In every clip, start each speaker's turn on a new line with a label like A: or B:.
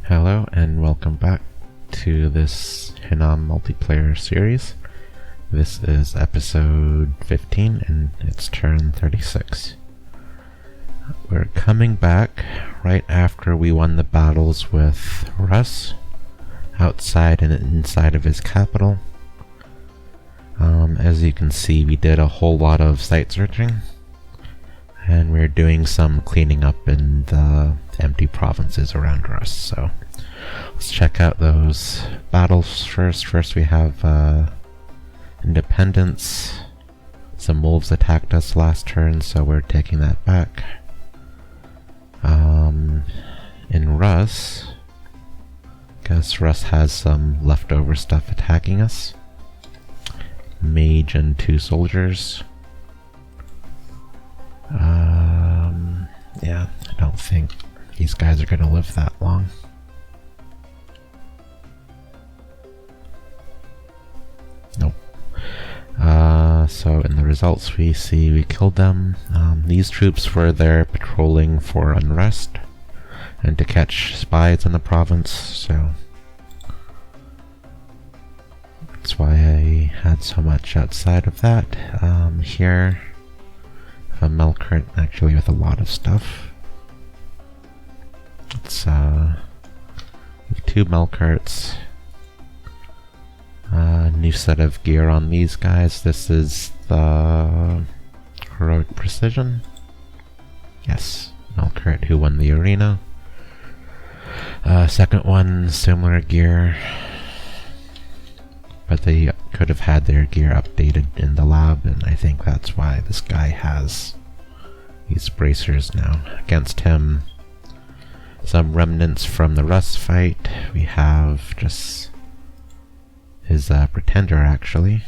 A: Hello and welcome back to this Hinnom multiplayer series. This is episode 15 and it's turn 36. We're coming back right after we won the battles with Russ outside and inside of his capital. As you can see, we did a whole lot of site searching and we're doing some cleaning up in the empty provinces around Russ. So let's check out those battles first. First we have Independence. Some wolves attacked us last turn, so we're taking that back. In Russ, guess Russ has some leftover stuff attacking us. Mage and 2 soldiers. Yeah, I don't think these guys are gonna live that long. Nope. So in the results we see we killed them. These troops were there patrolling for unrest and to catch spies in the province, so that's why I had so much outside of that. Here a Melqart actually with a lot of stuff. It's we have 2 Melqarts. New set of gear on these guys. This is the Heroic Precision. Yes, Melqart who won the arena. Second one, similar gear, but they could have had their gear updated in the lab, and I think that's why this guy has these bracers now. Against him, some remnants from the Russ fight. We have just his pretender actually.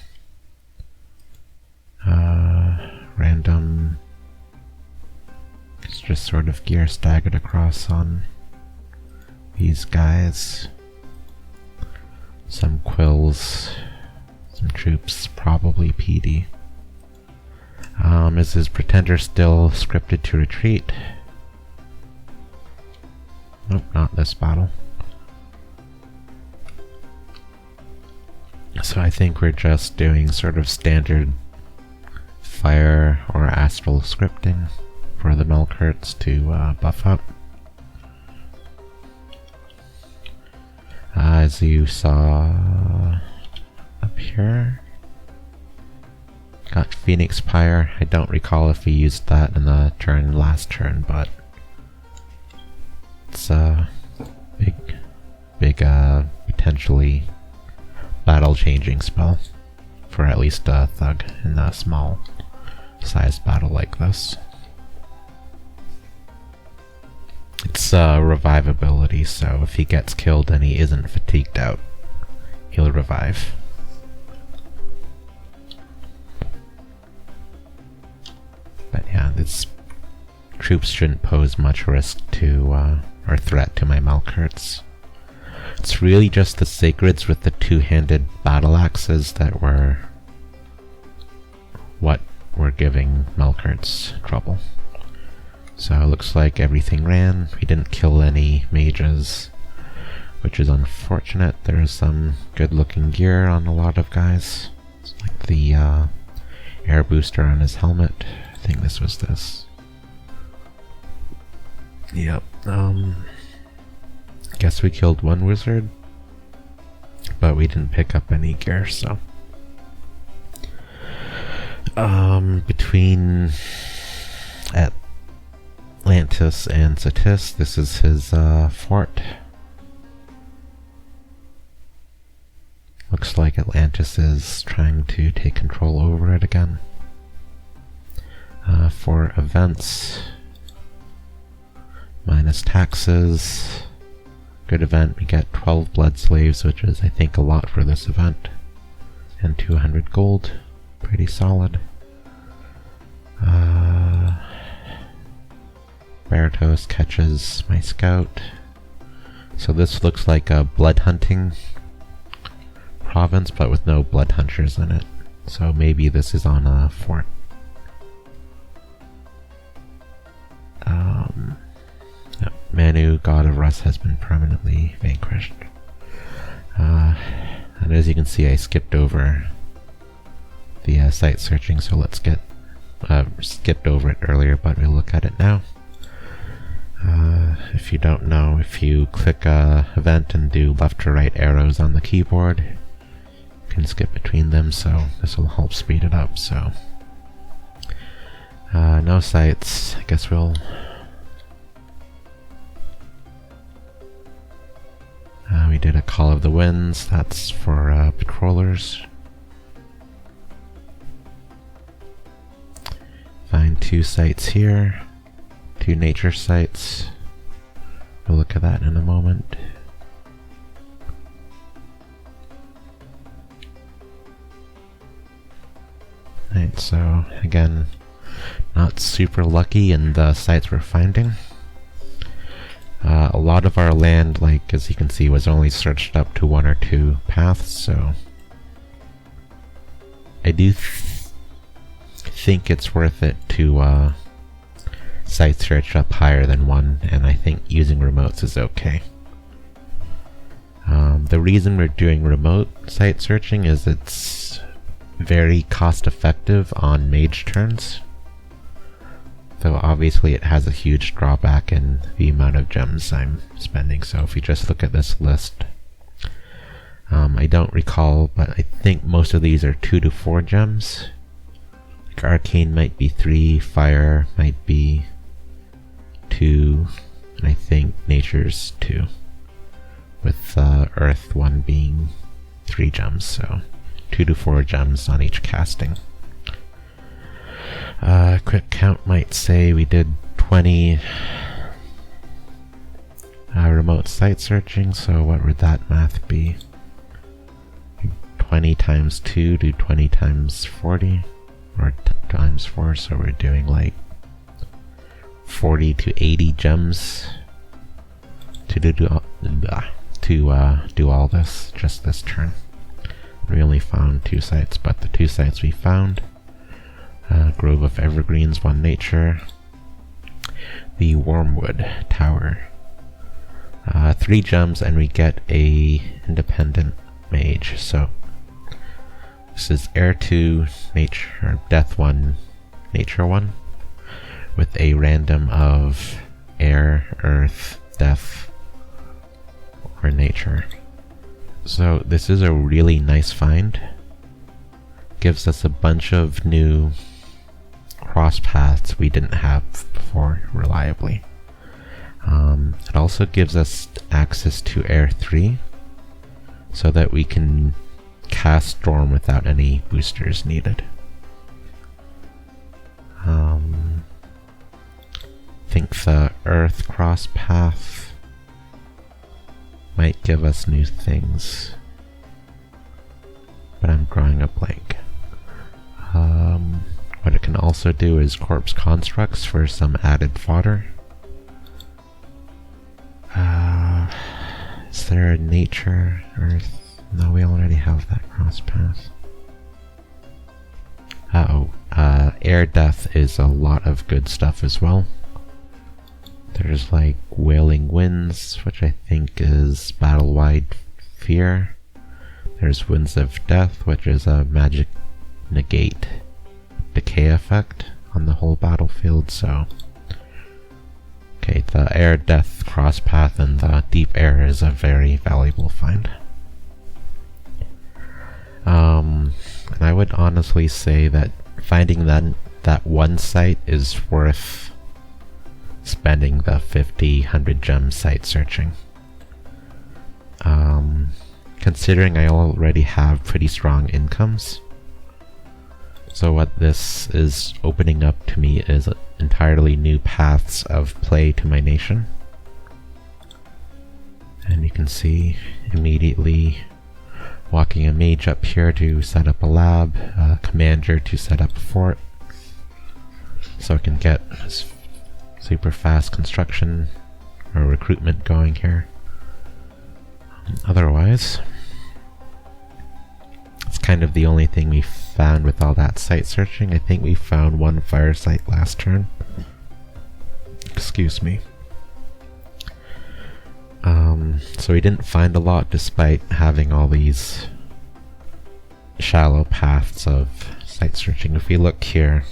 A: Random, it's just sort of gear staggered across on these guys. Some quills, some troops, probably PD. Is his pretender still scripted to retreat? Nope, not this battle. So I think we're just doing sort of standard fire or astral scripting for the Melqarts to buff up. As you saw up here, got Phoenix Pyre. I don't recall if we used that in the last turn, but it's a big potentially battle changing spell for at least a thug in a small sized battle like this. It's revivability, so if he gets killed and he isn't fatigued out, he'll revive. But yeah, these troops shouldn't pose much risk to, or threat to my Melqarts. It's really just the Sacreds with the 2-handed battle axes that were what were giving Melqarts trouble. So it looks like everything ran. We didn't kill any mages, which is unfortunate. There's some good looking gear on a lot of guys. It's like the air booster on his helmet. I think this was this. Yep. Guess we killed 1 wizard, but we didn't pick up any gear, so. Between Atlantis and Satis, this is his fort. Looks like Atlantis is trying to take control over it again. For events, minus taxes. Good event, we get 12 blood slaves, which is I think a lot for this event, and 200 gold, pretty solid. Baratos catches my scout. So this looks like a blood hunting province, but with no blood hunters in it. So maybe this is on a fort. Rust has been permanently vanquished. And as you can see, I skipped over the site searching, so let's get skipped over it earlier, but we'll look at it now. If you don't know, if you click a event and do left to right arrows on the keyboard, you can skip between them, so this will help speed it up. So no sites. I guess we did a Call of the Winds. That's for patrollers. Find 2 sites here, 2 nature sites. We'll look at that in a moment. Right, so again, not super lucky in the sites we're finding. A lot of our land, like as you can see, was only searched up to 1 or 2 paths, so I do think it's worth it to site search up higher than 1, and I think using remotes is okay. The reason we're doing remote site searching is it's very cost effective on mage turns. Though obviously it has a huge drawback in the amount of gems I'm spending. So if you just look at this list, I don't recall, but I think most of these are 2 to 4 gems. Like Arcane might be 3, Fire might be 2, and I think Nature's 2. With Earth 1 being 3 gems, so 2 to 4 gems on each casting. Quick count might say we did 20 remote site searching, so what would that math be? 20 times 2 to 20 times 40, or times 4, so we're doing like 40 to 80 gems to do all this, just this turn. We only found 2 sites, but the 2 sites we found, Grove of Evergreens, 1 nature, the Wormwood Tower, 3 gems, and we get a independent mage. So this is Air 2, Nature, Death 1, Nature 1, with a random of Air, Earth, Death, or Nature. So this is a really nice find. Gives us a bunch of new cross paths we didn't have before reliably. It also gives us access to Air 3 so that we can cast Storm without any boosters needed. I think the Earth cross path might give us new things, but I'm drawing a blank. What it can also do is corpse constructs for some added fodder. Is there a nature, earth? No, we already have that cross path. Air death is a lot of good stuff as well. There's like Wailing Winds, which I think is battle-wide fear. There's Winds of Death, which is a magic negate decay effect on the whole battlefield, so okay, the air death cross path and the deep air is a very valuable find. And I would honestly say that finding that 1 site is worth spending the 50-100 gem site searching. Considering I already have pretty strong incomes, so what this is opening up to me is entirely new paths of play to my nation. And you can see immediately walking a mage up here to set up a lab, a commander to set up a fort, so I can get super fast construction or recruitment going here. Otherwise, it's kind of the only thing we found with all that site searching. I think we found 1 fire site last turn. Excuse me. So we didn't find a lot despite having all these shallow paths of site searching. If we look here,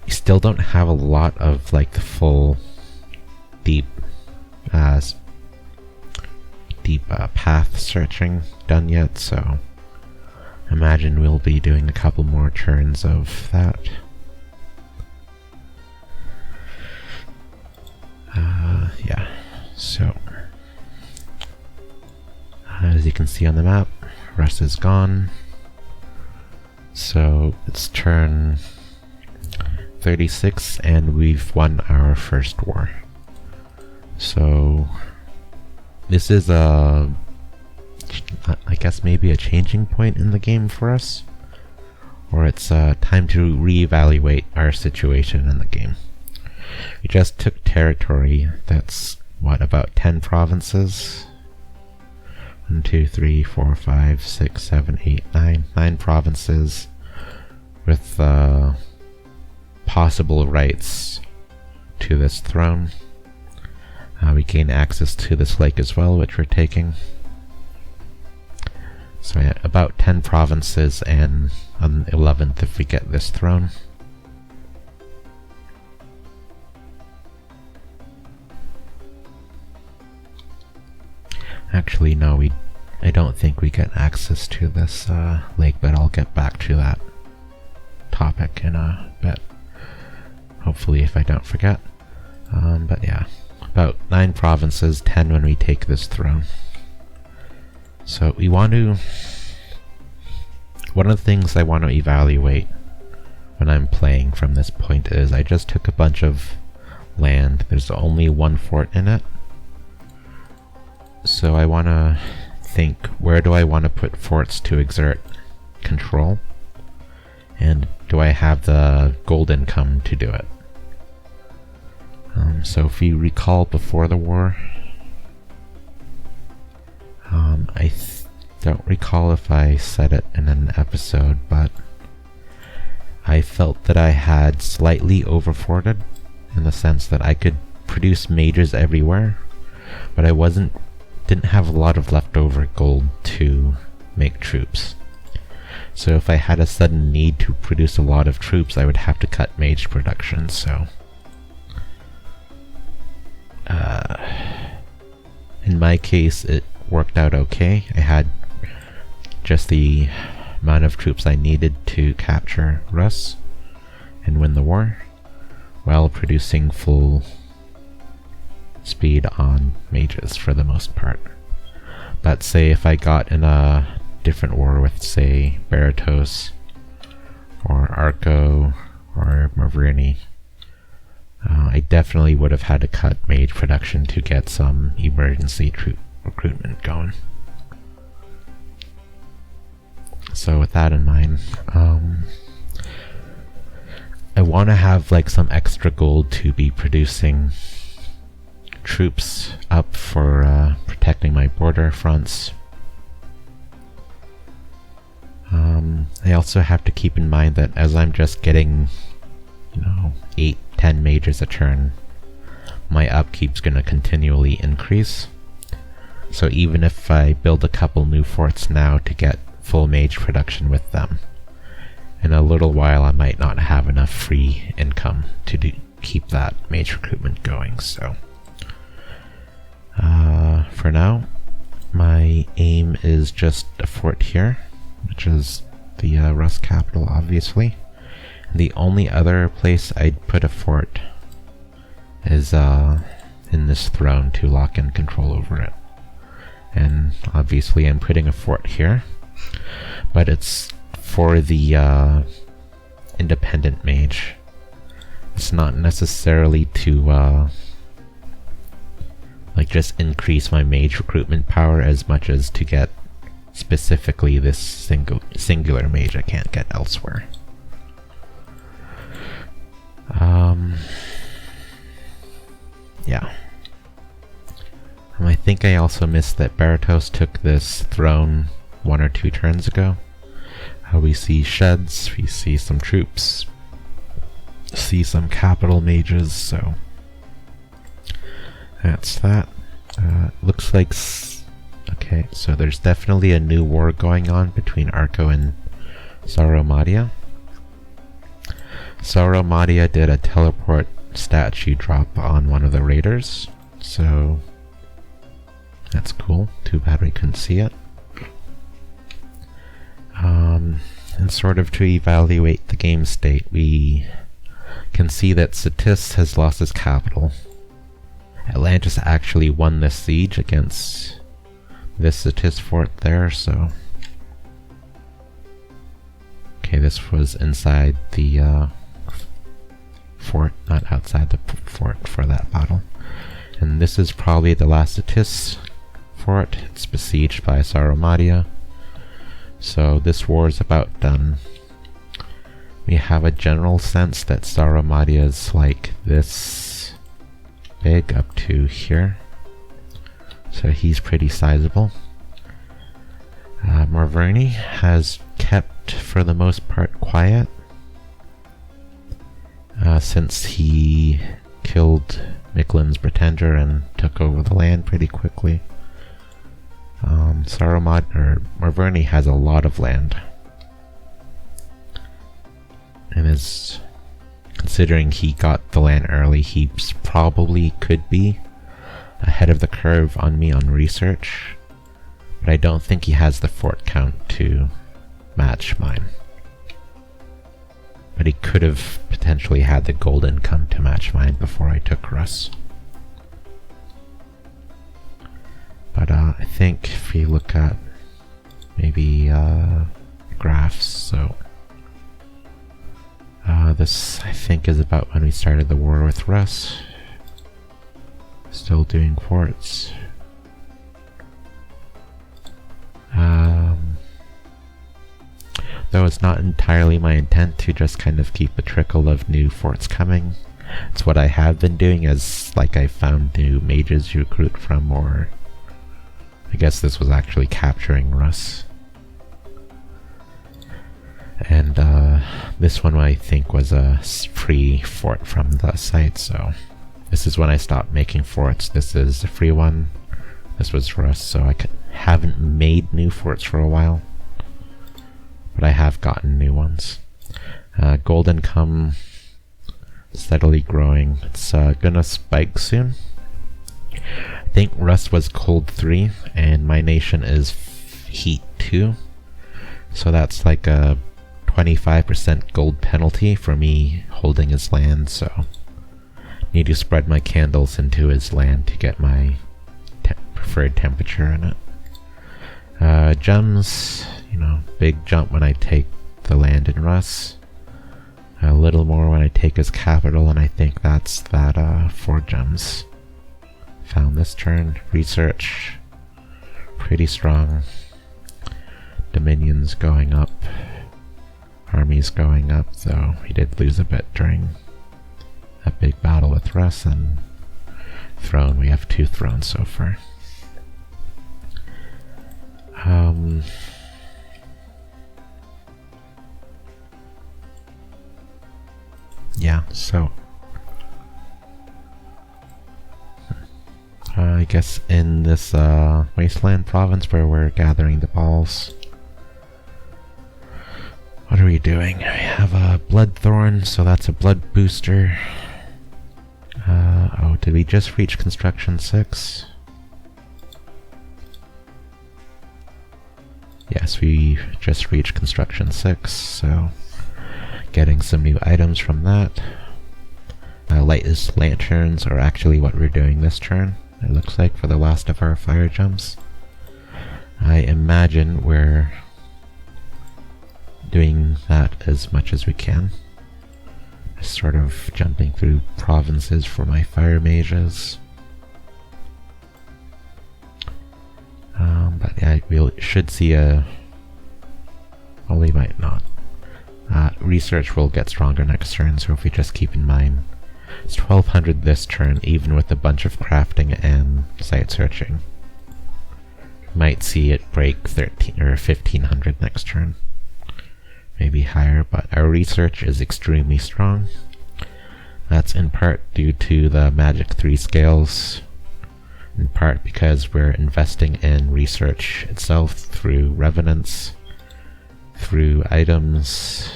A: we still don't have a lot of like the full deep path searching done yet, so I imagine we'll be doing a couple more turns of that. Yeah, so as you can see on the map, Russ is gone, so it's turn 36 and we've won our first war. So this is I guess maybe a changing point in the game for us, or it's time to reevaluate our situation in the game. We just took territory that's, what, about 10 provinces? 1, 2, 3, 4, 5, 6, 7, 8, 9. 9 provinces with possible rights to this throne. We gain access to this lake as well, which we're taking. So yeah, about 10 provinces, and on the 11th if we get this throne. Actually, no, I don't think we get access to this lake, but I'll get back to that topic in a bit. Hopefully, if I don't forget. But yeah, about 9 provinces, 10 when we take this throne. So we want to... One of the things I want to evaluate when I'm playing from this point is I just took a bunch of land. There's only 1 fort in it. So I want to think, where do I want to put forts to exert control? And do I have the gold income to do it? So if you recall before the war, I don't recall if I said it in an episode, but I felt that I had slightly overforted in the sense that I could produce mages everywhere, but I didn't have a lot of leftover gold to make troops. So if I had a sudden need to produce a lot of troops, I would have to cut mage production, so in my case it worked out okay. I had just the amount of troops I needed to capture Russ and win the war, while producing full speed on mages for the most part. But say if I got in a different war with, say, Baratos or Arco or Mavrini, I definitely would have had to cut mage production to get some emergency troop recruitment going. So with that in mind, I want to have like some extra gold to be producing troops up for protecting my border fronts. I also have to keep in mind that as I'm just getting, 8-10 mages a turn, my upkeep's gonna continually increase. So even if I build a couple new forts now to get full mage production with them, in a little while I might not have enough free income to keep that mage recruitment going, so for now my aim is just a fort here, which is the Rust capital, obviously. The only other place I'd put a fort is in this throne to lock in control over it. And obviously I'm putting a fort here, but it's for the independent mage. It's not necessarily to just increase my mage recruitment power as much as to get specifically this singular mage I can't get elsewhere. Yeah. I think I also missed that Baratos took this throne 1 or 2 turns ago. We see sheds, we see some troops, see some capital mages, so That's that. Looks like... Okay, so there's definitely a new war going on between Arco and Sauromadia. Sauromadia did a teleport statue drop on one of the raiders, so that's cool. Too bad we couldn't see it. And sort of to evaluate the game state, we can see that Cetis has lost his capital. Atlantis actually won this siege against this Cetis fort there, so... Okay, this was inside the fort, not outside the fort for that battle. And this is probably the last Cetis fort. It's besieged by Sauromadia. So this war is about done. We have a general sense that Sauromadia is like this big up to here. So he's pretty sizable. Morverni has kept, for the most part, quiet. Since he killed Miklin's Pretender and took over the land pretty quickly. Morverni has a lot of land. And is, considering he got the land early, he probably could be ahead of the curve on me on research. But I don't think he has the fort count to match mine. But he could have potentially had the gold income to match mine before I took Russ. But I think if you look at maybe graphs, so this I think is about when we started the war with Russ. Still doing forts. Though it's not entirely my intent to just kind of keep a trickle of new forts coming. It's what I have been doing, as like I found new mages to recruit from, or I guess this was actually capturing Russ. And this one I think was a free fort from the site, so this is when I stopped making forts. This is a free one. This was Russ, so I haven't made new forts for a while. But I have gotten new ones. Gold income steadily growing. It's gonna spike soon. I think Russ was cold 3 and my nation is heat 2. So that's like a 25% gold penalty for me holding his land, so need to spread my candles into his land to get my preferred temperature in it. Gems, you know, big jump when I take the land in Russ. A little more when I take his capital, and I think that's that 4 gems. Found this turn. Research, pretty strong. Dominions going up. Armies going up, though he did lose a bit during that big battle with Russ. And throne, we have 2 thrones so far. Yeah, so I guess in this wasteland province where we're gathering the balls, what are we doing? I have a Bloodthorn, so that's a blood booster. Oh, did we just reach construction 6? Yes, we just reached construction 6, so getting some new items from that. Lightest lanterns are actually what we're doing this turn, it looks like, for the last of our fire jumps. I imagine we're doing that as much as we can. Sort of jumping through provinces for my fire mages. But yeah, we should see a... well, we might not. Research will get stronger next turn, so if we just keep in mind it's 1200 this turn, even with a bunch of crafting and site searching. Might see it break 13 or 1500 next turn. Maybe higher, but our research is extremely strong. That's in part due to the Magic 3 scales in part because we're investing in research itself through revenants, through items.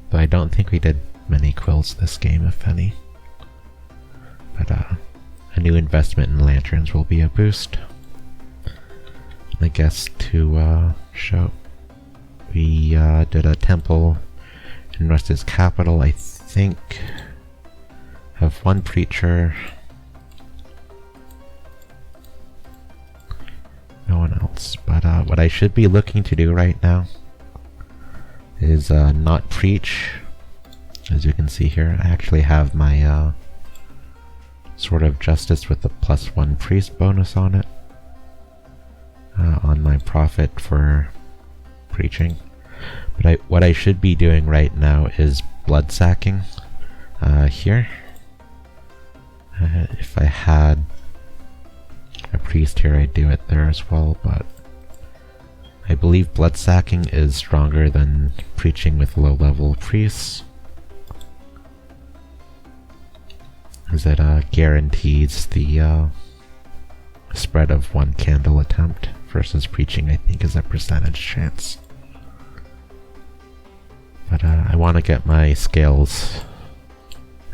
A: Though I don't think we did many quills this game, if any. But a new investment in lanterns will be a boost. I guess to show, we did a temple in Russ's capital. I think have one preacher, no one else. But what I should be looking to do right now is not preach. As you can see here, I actually have my Sword of Justice with the +1 priest bonus on it, on my profit for preaching. But what I should be doing right now is blood sacking here. If I had a priest here, I'd do it there as well, but I believe blood sacking is stronger than preaching with low-level priests, as it guarantees the spread of one candle attempt, versus preaching I think is a percentage chance. But I want to get my scales,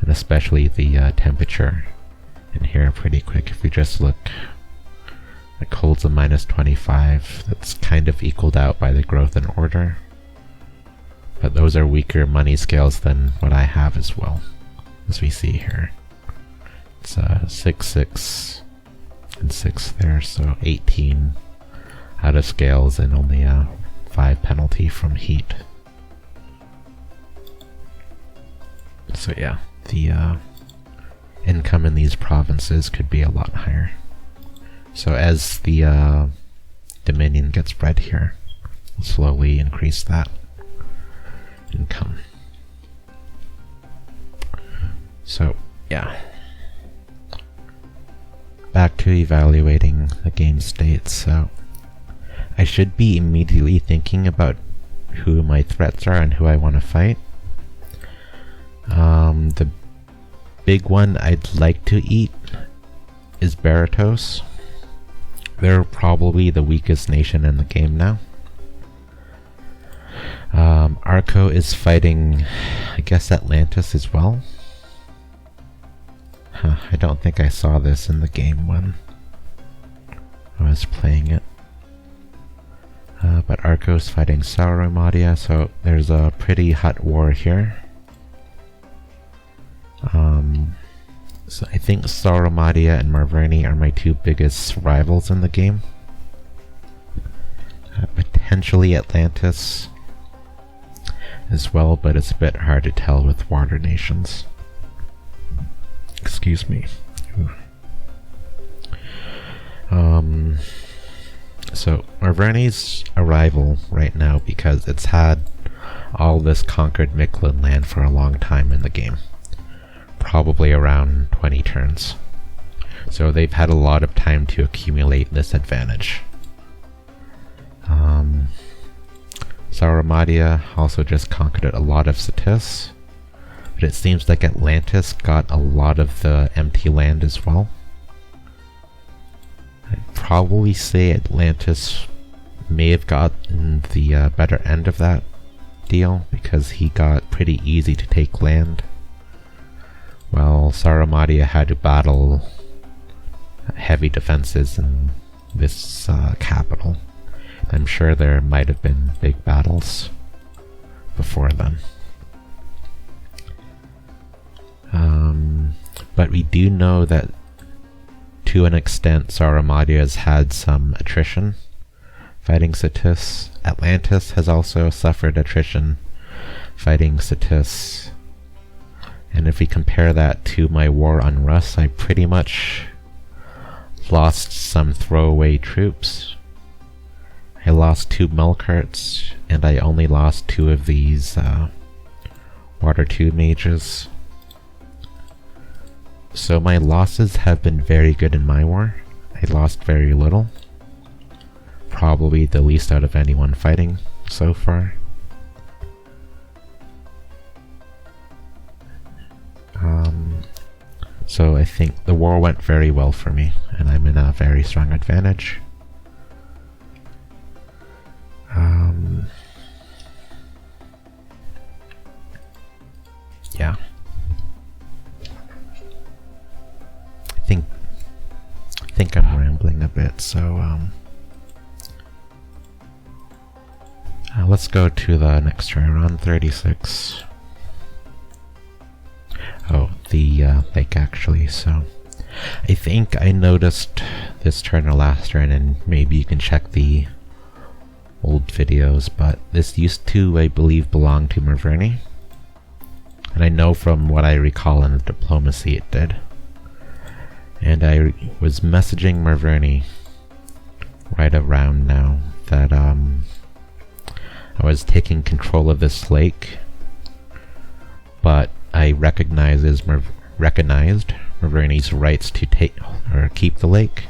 A: and especially the temperature in here pretty quick. If we just look, it holds a -25, that's kind of equaled out by the growth in order. But those are weaker money scales than what I have as well, as we see here. It's 6, 6, and 6 there, so 18 out of scales and only a 5 penalty from heat. So yeah, the income in these provinces could be a lot higher. So as the Dominion gets bred here, we'll slowly increase that income. So yeah, back to evaluating the game state. So I should be immediately thinking about who my threats are and who I want to fight. The big one I'd like to eat is Baratos. They're probably the weakest nation in the game now. Arco is fighting, I guess, Atlantis as well. I don't think I saw this in the game when I was playing it. But Arco's fighting Sauromadia, so there's a pretty hot war here. So I think Sauromadia and Marverni are my two biggest rivals in the game. Potentially Atlantis as well, but it's a bit hard to tell with water nations. Excuse me. So Marverni's a rival right now because it's had all this conquered Mictlan land for a long time in the game. Probably around 20 turns. So they've had a lot of time to accumulate this advantage. Sauromadia also just conquered a lot of Cetis, but it seems like Atlantis got a lot of the empty land as well. I'd probably say Atlantis may have gotten the better end of that deal, because he got pretty easy to take land, while Sauromadia had to battle heavy defenses in this capital. I'm sure there might have been big battles before then. But we do know that to an extent Sauromadia has had some attrition fighting Cetis. Atlantis has also suffered attrition fighting Cetis. And if we compare that to my war on Russ, I pretty much lost some throwaway troops. I lost 2 Melqarts, and I only lost 2 of these Water 2 mages. So my losses have been very good in my war. I lost very little. Probably the least out of anyone fighting so far. So I think the war went very well for me, and I'm in a very strong advantage. Yeah. I think I'm rambling a bit, so let's go to the next turn, around 36. Oh, the lake actually, so I think I noticed this turn or last turn, and maybe you can check the old videos, but this used to, I believe, belong to Merverni. And I know from what I recall in the diplomacy it did. And I was messaging Merverni right around now that I was taking control of this lake, but I recognized Merverni's rights to take or keep the lake.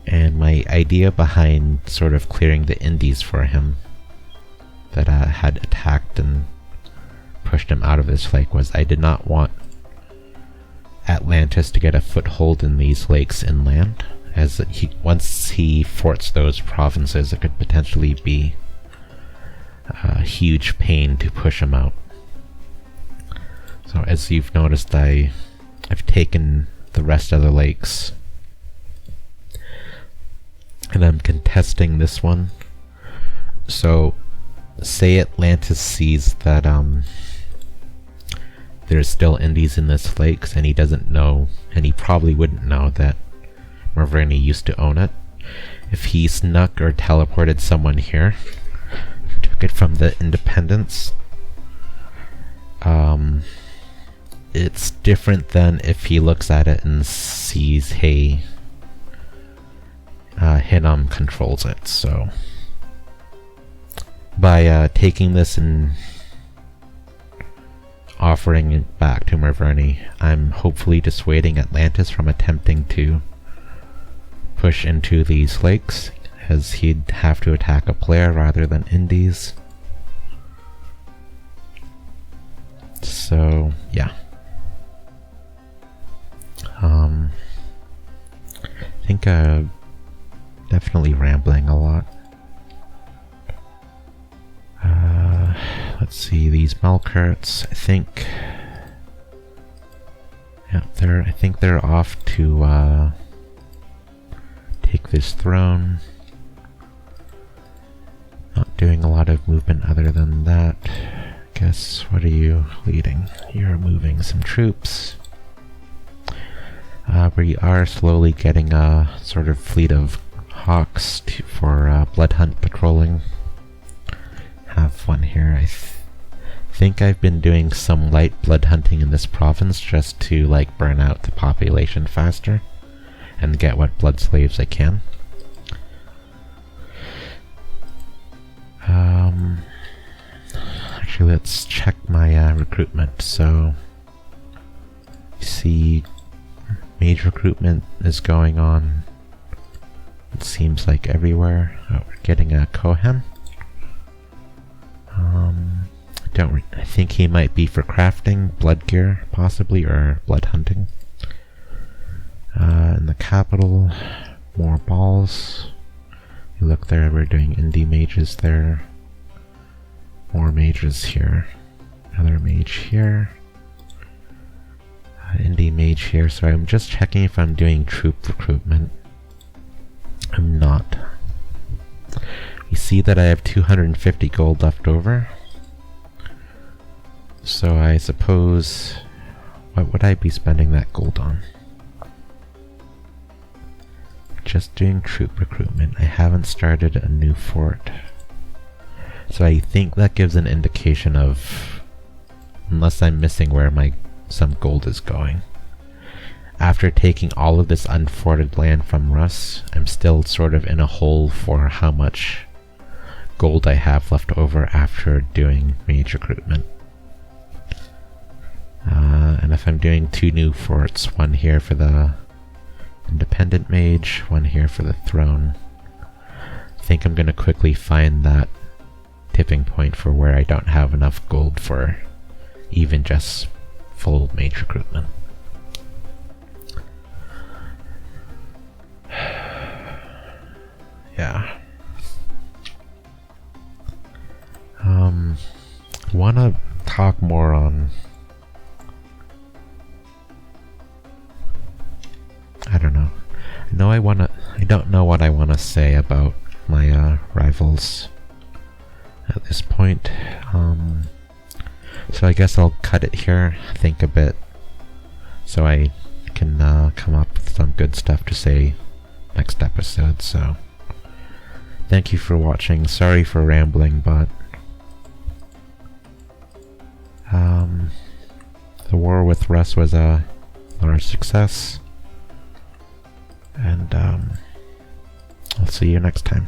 A: And my idea behind sort of clearing the Indies for him that had attacked and pushed him out of this lake was I did not want Atlantis to get a foothold in these lakes inland, as once he forts those provinces, it could potentially be a huge pain to push him out. So as you've noticed, I've taken the rest of the lakes, and I'm contesting this one. So say Atlantis sees that there's still Indies in this lakes, and he doesn't know, and he probably wouldn't know, that Merverni used to own it. If he snuck or teleported someone here, took it from the independents, it's different than if he looks at it and sees, hey, Hinnom controls it. So by taking this and offering it back to Merverni, I'm hopefully dissuading Atlantis from attempting to push into these lakes, as he'd have to attack a player rather than Indies. So yeah, I think definitely rambling a lot. Let's see, these Melqarts, I think they're off to take this throne. Not doing a lot of movement other than that. Guess, what are you leading? You're moving some troops. We are slowly getting a sort of fleet of hawks for blood hunt patrolling. Have fun here. I think I've been doing some light blood hunting in this province just to like burn out the population faster and get what blood slaves I can. Actually, let's check my recruitment. So you see mage recruitment is going on, it seems like everywhere. Oh, we're getting a Kohen. I think he might be for crafting blood gear, possibly, or blood hunting. In the capital, more balls. You look there, we're doing indie mages there. More mages here. Another mage here. Indie mage here. So I'm just checking if I'm doing troop recruitment. I'm not. You see that I have 250 gold left over. So I suppose, what would I be spending that gold on? Just doing troop recruitment. I haven't started a new fort. So I think that gives an indication of, unless I'm missing where some gold is going. After taking all of this unforted land from Russ, I'm still sort of in a hole for how much gold I have left over after doing mage recruitment. And if I'm doing 2 new forts, one here for the independent mage, one here for the throne, I think I'm going to quickly find that tipping point for where I don't have enough gold for even just full mage recruitment. yeah. Wanna talk more on, I don't know. I don't know what I wanna say about my rivals at this point. So I guess I'll cut it here, think a bit, so I can come up with some good stuff to say next episode. So thank you for watching. Sorry for rambling, but the war with Russ was a large success, and I'll see you next time.